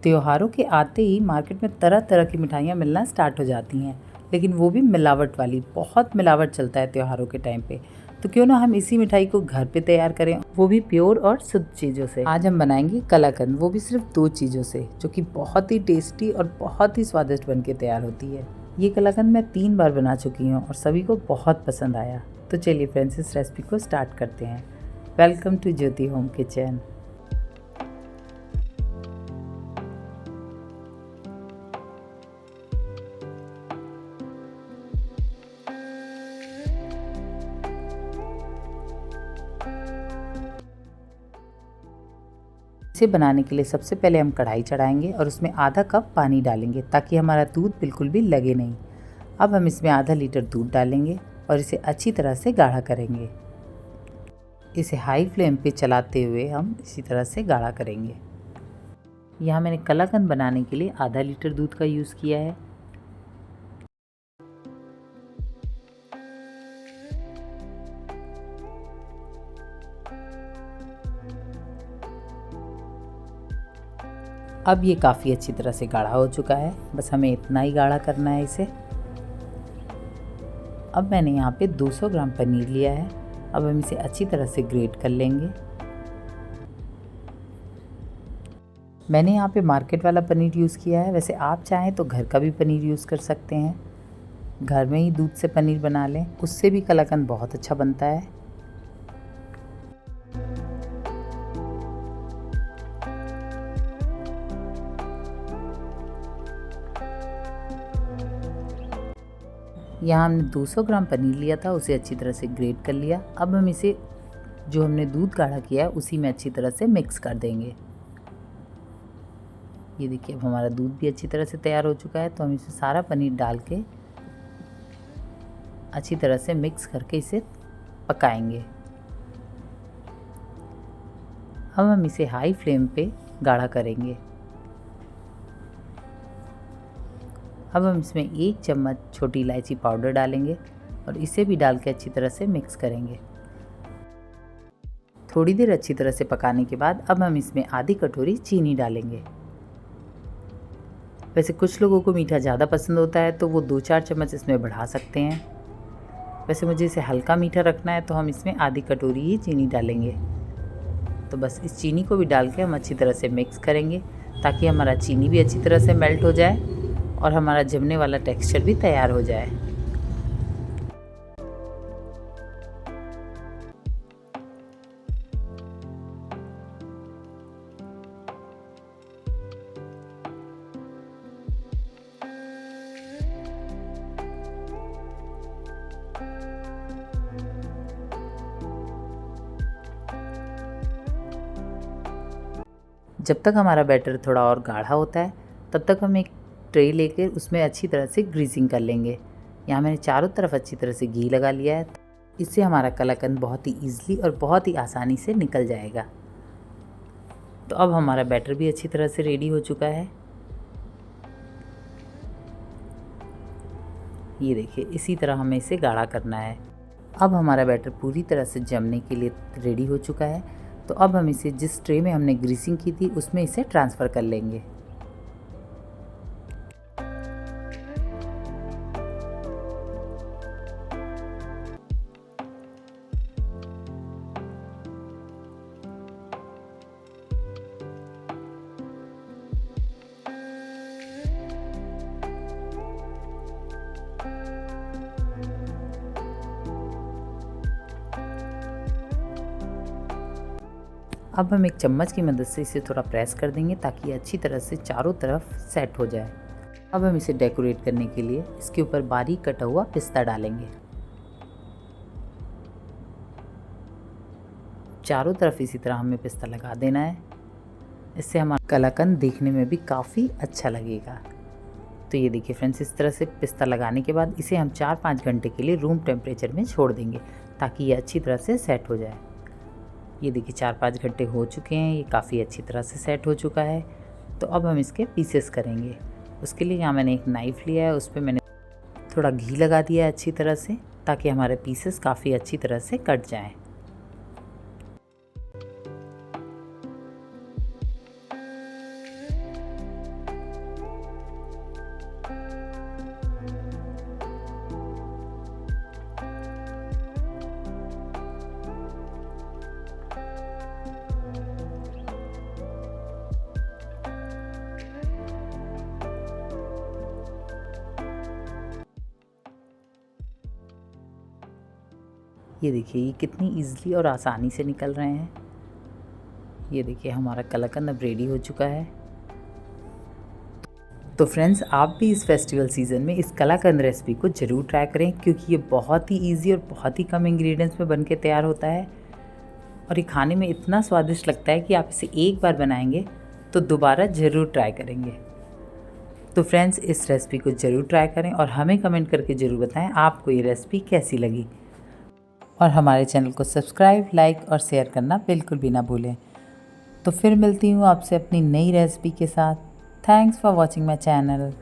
त्योहारों के आते ही मार्केट में तरह तरह की मिठाइयाँ मिलना स्टार्ट हो जाती हैं, लेकिन वो भी मिलावट वाली। बहुत मिलावट चलता है त्योहारों के टाइम पे। तो क्यों ना हम इसी मिठाई को घर पे तैयार करें, वो भी प्योर और शुद्ध चीज़ों से। आज हम बनाएंगे कलाकंद, वो भी सिर्फ 2 चीज़ों से, जो कि बहुत ही टेस्टी और बहुत ही स्वादिष्ट बन के तैयार होती है। ये कलाकंद मैं 3 बार बना चुकी हूँ और सभी को बहुत पसंद आया। तो चलिए फ्रेंड्स, इस रेसिपी को स्टार्ट करते हैं। Welcome to Jyoti home kitchen. इसे बनाने के लिए सबसे पहले हम कढ़ाई चढ़ाएंगे और उसमें आधा कप पानी डालेंगे ताकि हमारा दूध बिल्कुल भी लगे नहीं। अब हम इसमें आधा लीटर दूध डालेंगे और इसे अच्छी तरह से गाढ़ा करेंगे। इसे हाई फ्लेम पे चलाते हुए हम इसी तरह से गाढ़ा करेंगे। यहाँ मैंने कलाकंद बनाने के लिए आधा लीटर दूध का यूज़ किया है। अब ये काफ़ी अच्छी तरह से गाढ़ा हो चुका है, बस हमें इतना ही गाढ़ा करना है इसे। अब मैंने यहाँ पे 200 ग्राम पनीर लिया है। अब हम इसे अच्छी तरह से ग्रेट कर लेंगे। मैंने यहाँ पे मार्केट वाला पनीर यूज़ किया है, वैसे आप चाहें तो घर का भी पनीर यूज़ कर सकते हैं। घर में ही दूध से पनीर बना लें, उससे भी कलाकंद बहुत अच्छा बनता है। यहाँ हमने 200 ग्राम पनीर लिया था, उसे अच्छी तरह से ग्रेट कर लिया। अब हम इसे जो हमने दूध गाढ़ा किया है उसी में अच्छी तरह से मिक्स कर देंगे। ये देखिए, अब हमारा दूध भी अच्छी तरह से तैयार हो चुका है। तो हम इसे सारा पनीर डाल के अच्छी तरह से मिक्स करके इसे पकाएंगे। अब हम इसे हाई फ्लेम पे गाढ़ा करेंगे। अब हम इसमें 1 चम्मच छोटी इलायची पाउडर डालेंगे और इसे भी डाल के अच्छी तरह से मिक्स करेंगे। थोड़ी देर अच्छी तरह से पकाने के बाद अब हम इसमें आधी कटोरी चीनी डालेंगे। वैसे कुछ लोगों को मीठा ज़्यादा पसंद होता है तो वो 2-4 चम्मच इसमें बढ़ा सकते हैं। वैसे मुझे इसे हल्का मीठा रखना है तो हम इसमें आधी कटोरी ही चीनी डालेंगे। तो बस इस चीनी को भी डाल के हम अच्छी तरह से मिक्स करेंगे ताकि हमारा चीनी भी अच्छी तरह से मेल्ट हो जाए और हमारा जमने वाला टेक्सचर भी तैयार हो जाए। जब तक हमारा बैटर थोड़ा और गाढ़ा होता है तब तक हम एक ट्रे लेकर उसमें अच्छी तरह से ग्रीसिंग कर लेंगे। यहाँ मैंने चारों तरफ अच्छी तरह से घी लगा लिया है। इससे हमारा कलाकंद बहुत ही ईजिली और बहुत ही आसानी से निकल जाएगा। तो अब हमारा बैटर भी अच्छी तरह से रेडी हो चुका है। ये देखिए, इसी तरह हमें इसे गाढ़ा करना है। अब हमारा बैटर पूरी तरह से जमने के लिए रेडी हो चुका है। तो अब हम इसे जिस ट्रे में हमने ग्रीसिंग की थी उसमें इसे ट्रांसफ़र कर लेंगे। अब हम एक चम्मच की मदद से इसे थोड़ा प्रेस कर देंगे ताकि ये अच्छी तरह से चारों तरफ सेट हो जाए। अब हम इसे डेकोरेट करने के लिए इसके ऊपर बारीक कटा हुआ पिस्ता डालेंगे। चारों तरफ इसी तरह हमें पिस्ता लगा देना है। इससे हमारा कलाकंद देखने में भी काफ़ी अच्छा लगेगा। तो ये देखिए फ्रेंड्स, इस तरह से पिस्ता लगाने के बाद इसे हम 4-5 घंटे के लिए रूम टेम्परेचर में छोड़ देंगे ताकि ये अच्छी तरह से सेट हो जाए। ये देखिए 4-5 घंटे हो चुके हैं, ये काफ़ी अच्छी तरह से सेट हो चुका है। तो अब हम इसके पीसेस करेंगे। उसके लिए यहाँ मैंने एक नाइफ़ लिया है, उस पर मैंने थोड़ा घी लगा दिया है अच्छी तरह से ताकि हमारे पीसेस काफ़ी अच्छी तरह से कट जाएं। ये देखिए ये कितनी ईज़िली और आसानी से निकल रहे हैं। ये देखिए हमारा कलाकंद अब रेडी हो चुका है। तो फ्रेंड्स आप भी इस फेस्टिवल सीज़न में इस कलाकंद रेसिपी को ज़रूर ट्राई करें, क्योंकि ये बहुत ही ईजी और बहुत ही कम इंग्रेडिएंट्स में बन के तैयार होता है और ये खाने में इतना स्वादिष्ट लगता है कि आप इसे एक बार बनाएंगे तो दोबारा ज़रूर ट्राई करेंगे। तो फ्रेंड्स इस रेसिपी को ज़रूर ट्राई करें और हमें कमेंट करके ज़रूर बताएं आपको ये रेसिपी कैसी लगी। और हमारे चैनल को सब्सक्राइब, लाइक और शेयर करना बिल्कुल भी ना भूलें। तो फिर मिलती हूँ आपसे अपनी नई रेसिपी के साथ। Thanks for watching my channel.